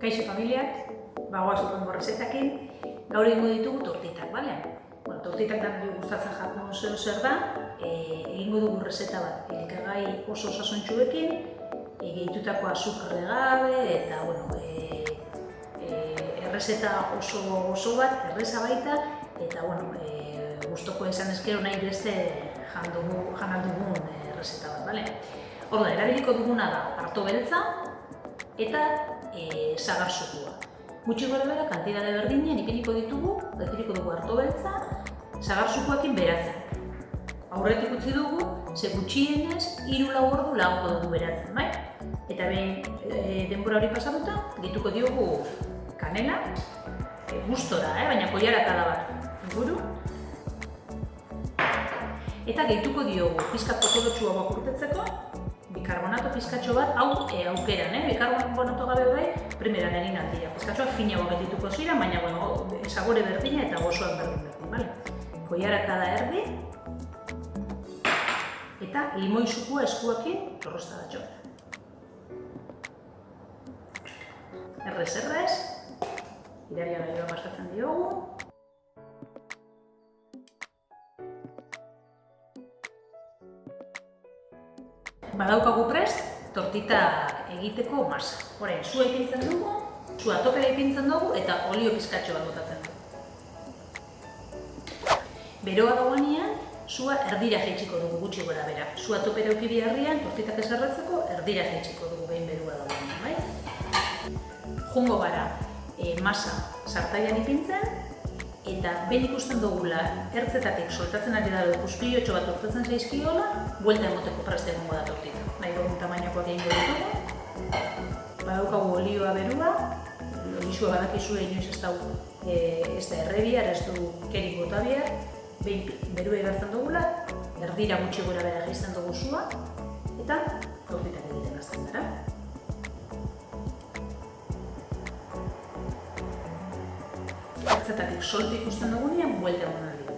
Kaixo familiak, bagoaz urrengo rezetakin, gaur egingo ditugu tortitak, bale? Bueno, tortitak danari gustatzen jaten zer da, egingo dugu rezeta bat, elikagai oso osasuntsuekin, gehitutako azukre gabe, eta, bueno, errezeta oso bat, erreza baita, eta, bueno, gustoko esan ezkero nahi beste jan aldugun errezeta bat, bale? Orda, erabiliko duguna da arto beltza eta sagarzukua. Gutxi gorabehera kantidade berdinen ipiniko dugu arto beltza, sagarzukuakin beratzen. Aurretik utzi dugu, ze gutxienez 3-4 ordu lagoko dugu beratzen, bai? Eta behin denbora hori pasatuta, gehituko diogu kanela, gustora, baina koilarakada bat inguru. Eta gehituko diogu pizkat potolotsua bakurtetzeko, bikarbonato pizkatxo bat, hau aukeran, bikarbonato gabe bai, primeran egin aldira. Pizkatxoak finagoak geldituko ziren, baina, bueno, sabore berdina eta gozoak berdin, bale? Koilarakada erdi, eta limoi zukua eskuakin torrostadatxo. Errez, iraria gaioa pasatzen diogu. Badaukagu prest, tortitak egiteko masa. Orain, sua ipintzen dugu, sua topera ipintzen dugu eta olio pizkatxo bat botatzen dugu. Beroa dagoenean, sua erdira jaitsiko dugu gutxi gora bera. Sua topera euki biharrian, tortitak ezarratzeko erdira jaitsiko dugu behin beroa dagoenean, bai? Jungo gara masa sartaian ipintzen, eta behin ikusten dugula ertzetatik soltatzen ari da puspilotxo bat urtetzen zaizkiola, buelta emoteko preste egongo da tortita. Nahi dugun tamainakoak egingo ditugu. Badaukagu olioa berua, olizua badakizue inoiz ez da errebiar, ez du kerik bota bihar. Behin berua egartzen dugula, erdira gutxi gora bera jaisten dugu sua, eta tortitak egiten hasten gara. Ertzetatik soltu ikusten dugunean, buelta egon hori dugu.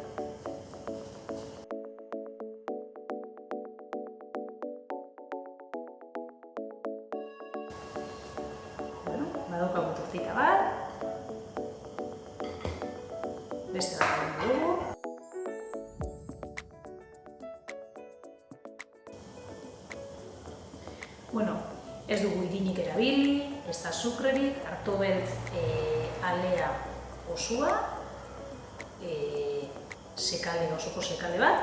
Badaukagu tortita bat, beste bat egin dugu. Bueno, ez dugu irinik erabili, ez da azukrerik, arto beltz alea osua, osoko sekale bat,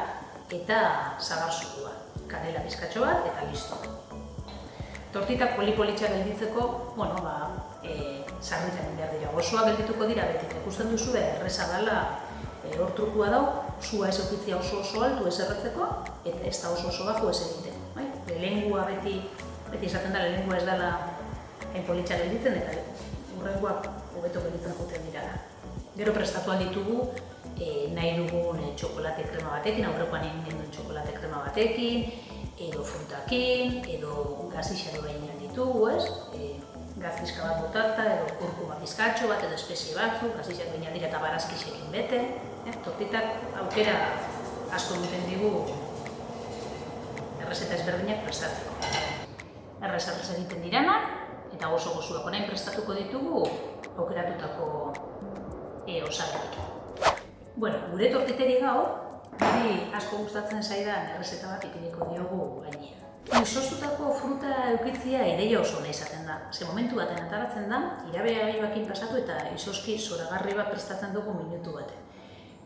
eta sagarzukua, kanela pizkatxo bat, eta listo. Tortitak poli-politxak gelditzeko, bueno, sarritan behar dira. Gozoa geldituko dira beti, ikusten duzu erreza dela hor trukua dau, sua ez eukitzia oso altu ez erretzeko, eta ez da oso bajo ez egiteko. Lehengua beti esaten da, lehengua ez dela politxak gelditzen, eta hurrengoak hobeto gelditzen joten dira. Gero prestatu ditugu nahi dugun txokolate krema batekin, aurrekoan egin duen txokolate krema batekin, edo frutakin, edo gazixaro behinean ditugu, gaz pizka bat botata, edo kurkuma pizkatxo bat, edo espezie batzuk, gazixak behinean dira eta barazkixekin bete. Tortitak aukera asko duten digu errezeta ezberdinak prestatzeko. Errez egiten diranak, eta gozo-gozuak orain prestatuko ditugu aukeratutako osagarekin. Bueno, gure tortiteri gaur, niri asko gustatzen zaidan errezeta bat ipiniko diogu gainean. Izoztutako fruta eukitzia ideia oso ona izaten da. Ze momentu baten ataratzen da, irabiagailuakin pasatu eta izozki zoragarri bat prestatzen dugu minutu baten.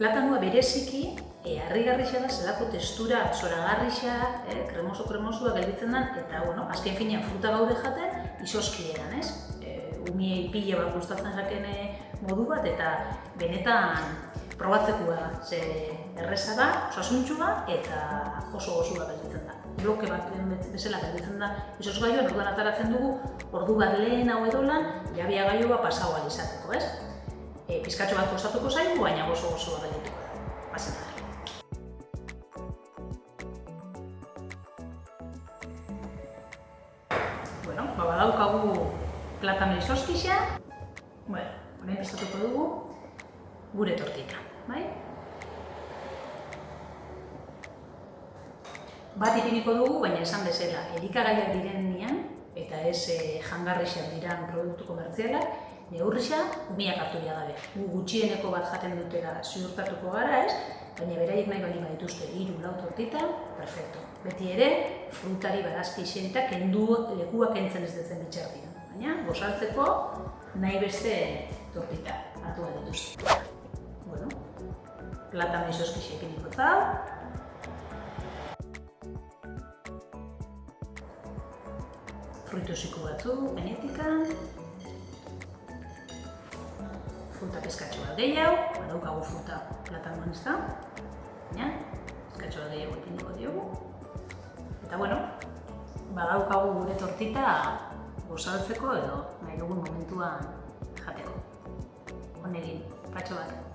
Platanua bereziki, harrigarrixa da, zelako testura zoragarrixa, kremoso-kremosua gelditzen den, eta, bueno, azken finean fruta gaude jaten, izozki eran, ez? Umiei pila bat gustatzen jaken modu bat, eta benetan probatzekoa da. Ze erreza da, osasuntxua, eta oso gozua gelditzen da. Bloke bat bezala gelditzen da izozgailua, orduan ataratzen dugu, ordu bat lehenago edo lan, irabiagailua pasau ahal izateko, ez? Pizkatxo bat kostatuko zaigu, baina gozo-gozoa geldituko da. Bazen da. Bueno, badaukagu platano izozkixa. Bueno, orain prestatuko dugu gure tortita, bai? Bat ipiniko dugu, baina esan bezala, elikagaiak direnean, eta ez jangarrixak diran produktu komertzialak, neurrixak umiak hartu gabe. Gu gutxieneko bat jaten dutela ziurtatuko gara, ez? Baina beraiek nahi baldin badituzte 3-4 tortita, perfecto. Beti ere, frutari barazki iserita kendu lekuak kentzen ez detzen bitxardian. Baina, gozaltzeko nahi beste tortita hartu bat dituzte. Bueno, platano izoskixekin ikotza. Fruitosiko batzuk, gainetika. Fruta pizkatxo bat gehiago, badaukagu fruta platanoan ez da. Baina, pizkatxo bat gehiago ipiniko diogu. Eta bueno, badaukagu gure tortita gozaltzeko edo nahi dugun momentuan jateko. Honegin, patxo bat.